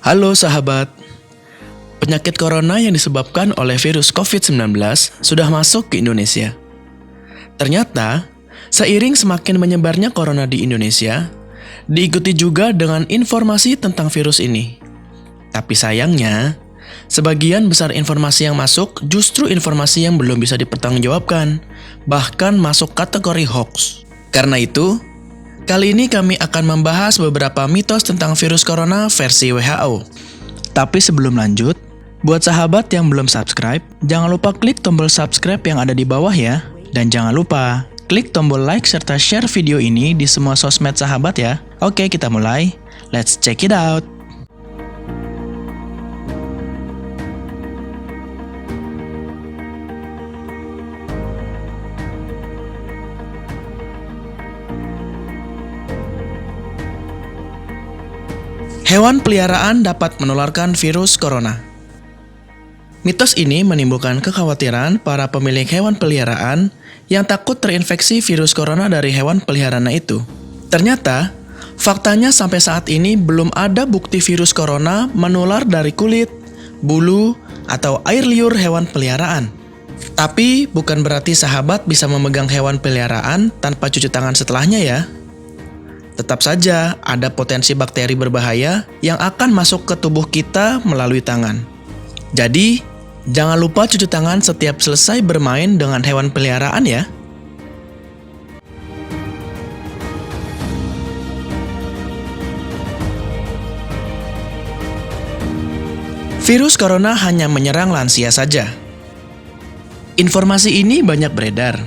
Halo sahabat, penyakit corona yang disebabkan oleh virus COVID-19 sudah masuk ke Indonesia. Ternyata, seiring semakin menyebarnya corona di Indonesia, diikuti juga dengan informasi tentang virus ini. Tapi sayangnya, sebagian besar informasi yang masuk justru informasi yang belum bisa dipertanggungjawabkan, bahkan masuk kategori hoax. Karena itu, kali ini kami akan membahas beberapa mitos tentang virus corona versi WHO. Tapi sebelum lanjut, buat sahabat yang belum subscribe, jangan lupa klik tombol subscribe yang ada di bawah ya. Dan jangan lupa klik tombol like serta share video ini di semua sosmed sahabat ya. Oke, kita mulai. Let's check it out. Hewan peliharaan dapat menularkan virus corona. Mitos ini menimbulkan kekhawatiran para pemilik hewan peliharaan yang takut terinfeksi virus corona dari hewan peliharaannya itu. Ternyata, faktanya sampai saat ini belum ada bukti virus corona menular dari kulit, bulu, atau air liur hewan peliharaan. Tapi bukan berarti sahabat bisa memegang hewan peliharaan tanpa cuci tangan setelahnya ya. Tetap saja ada potensi bakteri berbahaya yang akan masuk ke tubuh kita melalui tangan. Jadi, jangan lupa cuci tangan setiap selesai bermain dengan hewan peliharaan ya. Virus corona hanya menyerang lansia saja. Informasi ini banyak beredar,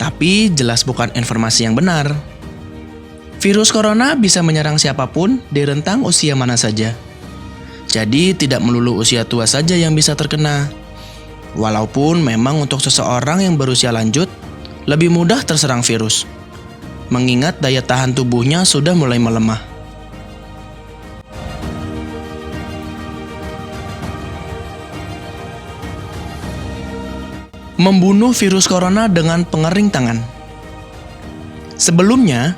tapi jelas bukan informasi yang benar. Virus corona bisa menyerang siapapun di rentang usia mana saja. Jadi tidak melulu usia tua saja yang bisa terkena. Walaupun memang untuk seseorang yang berusia lanjut, lebih mudah terserang virus. Mengingat daya tahan tubuhnya sudah mulai melemah. Membunuh virus corona dengan pengering tangan. Sebelumnya,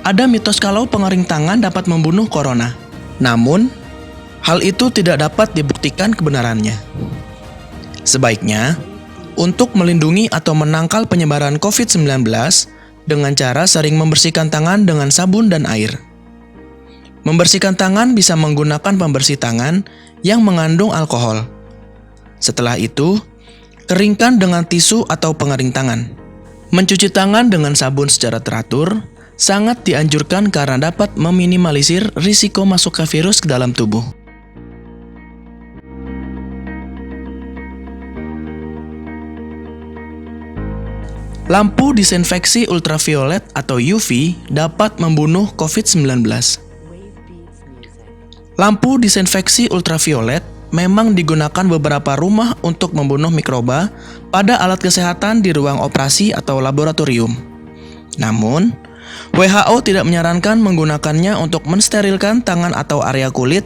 ada mitos kalau pengering tangan dapat membunuh corona. Namun, hal itu tidak dapat dibuktikan kebenarannya. Sebaiknya, untuk melindungi atau menangkal penyebaran COVID-19 dengan cara sering membersihkan tangan dengan sabun dan air. Membersihkan tangan bisa menggunakan pembersih tangan yang mengandung alkohol. Setelah itu, keringkan dengan tisu atau pengering tangan. Mencuci tangan dengan sabun secara teratur sangat dianjurkan karena dapat meminimalisir risiko masuknya virus ke dalam tubuh. Lampu disinfeksi ultraviolet atau UV dapat membunuh COVID-19. Lampu disinfeksi ultraviolet memang digunakan beberapa rumah untuk membunuh mikroba pada alat kesehatan di ruang operasi atau laboratorium. Namun, WHO tidak menyarankan menggunakannya untuk mensterilkan tangan atau area kulit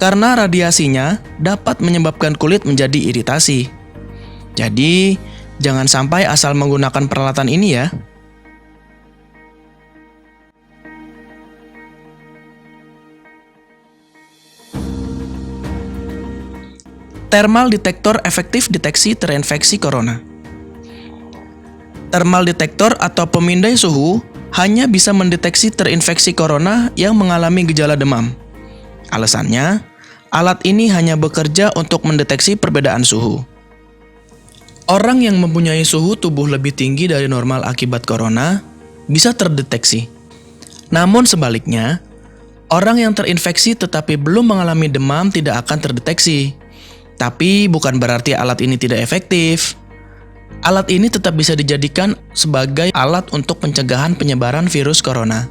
karena radiasinya dapat menyebabkan kulit menjadi iritasi. Jadi, jangan sampai asal menggunakan peralatan ini ya. Thermal detector efektif deteksi terinfeksi corona. Thermal detector atau pemindai suhu hanya bisa mendeteksi terinfeksi corona yang mengalami gejala demam. Alasannya, alat ini hanya bekerja untuk mendeteksi perbedaan suhu. Orang yang mempunyai suhu tubuh lebih tinggi dari normal akibat corona bisa terdeteksi. Namun sebaliknya, orang yang terinfeksi tetapi belum mengalami demam tidak akan terdeteksi. Tapi bukan berarti alat ini tidak efektif. Alat ini tetap bisa dijadikan sebagai alat untuk pencegahan penyebaran virus corona.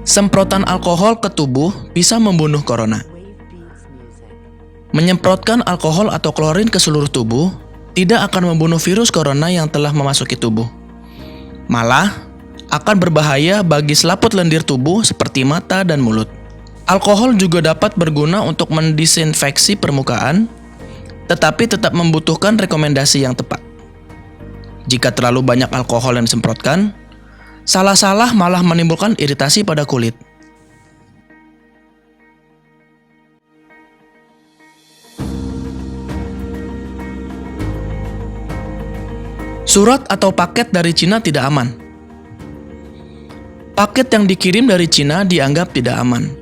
Semprotan alkohol ke tubuh bisa membunuh corona. Menyemprotkan alkohol atau klorin ke seluruh tubuh tidak akan membunuh virus corona yang telah memasuki tubuh. Malah, akan berbahaya bagi selaput lendir tubuh seperti mata dan mulut. Alkohol juga dapat berguna untuk mendisinfeksi permukaan, tetapi tetap membutuhkan rekomendasi yang tepat. Jika terlalu banyak alkohol yang disemprotkan, salah-salah malah menimbulkan iritasi pada kulit. Surat atau paket dari Cina tidak aman. Paket yang dikirim dari Cina dianggap tidak aman.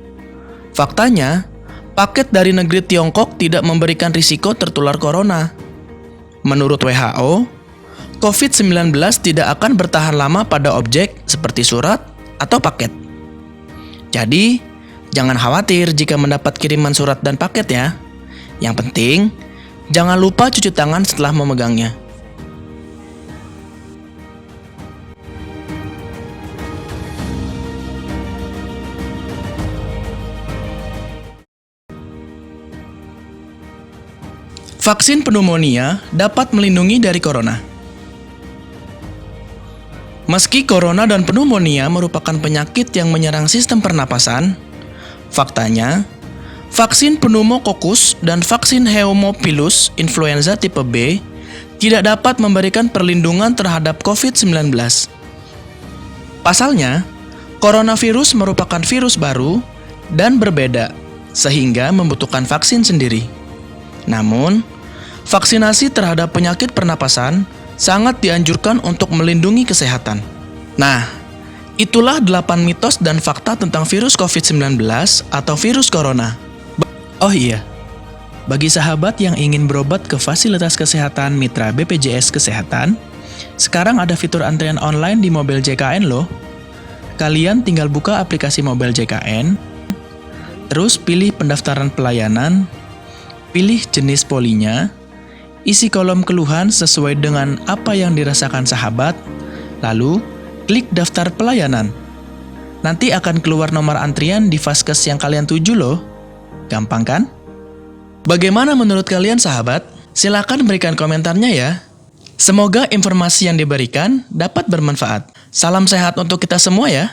Faktanya, paket dari negeri Tiongkok tidak memberikan risiko tertular corona. Menurut WHO, COVID-19 tidak akan bertahan lama pada objek seperti surat atau paket. Jadi, jangan khawatir jika mendapat kiriman surat dan paket ya. Yang penting, jangan lupa cuci tangan setelah memegangnya. Vaksin pneumonia dapat melindungi dari corona. Meski corona dan pneumonia merupakan penyakit yang menyerang sistem pernapasan, faktanya, vaksin pneumokokus dan vaksin Haemophilus influenza tipe B tidak dapat memberikan perlindungan terhadap COVID-19. Pasalnya, coronavirus merupakan virus baru dan berbeda, sehingga membutuhkan vaksin sendiri. Namun, vaksinasi terhadap penyakit pernapasan sangat dianjurkan untuk melindungi kesehatan. Nah, itulah 8 mitos dan fakta tentang virus COVID-19 atau virus corona. Oh iya, bagi sahabat yang ingin berobat ke fasilitas kesehatan mitra BPJS Kesehatan, sekarang ada fitur antrian online di mobil JKN loh. Kalian tinggal buka aplikasi mobil JKN, terus pilih pendaftaran pelayanan, pilih jenis polinya, isi kolom keluhan sesuai dengan apa yang dirasakan sahabat, lalu klik daftar pelayanan. Nanti akan keluar nomor antrian di vaskes yang kalian tuju loh. Gampang kan? Bagaimana menurut kalian sahabat? Silakan berikan komentarnya ya. Semoga informasi yang diberikan dapat bermanfaat. Salam sehat untuk kita semua ya.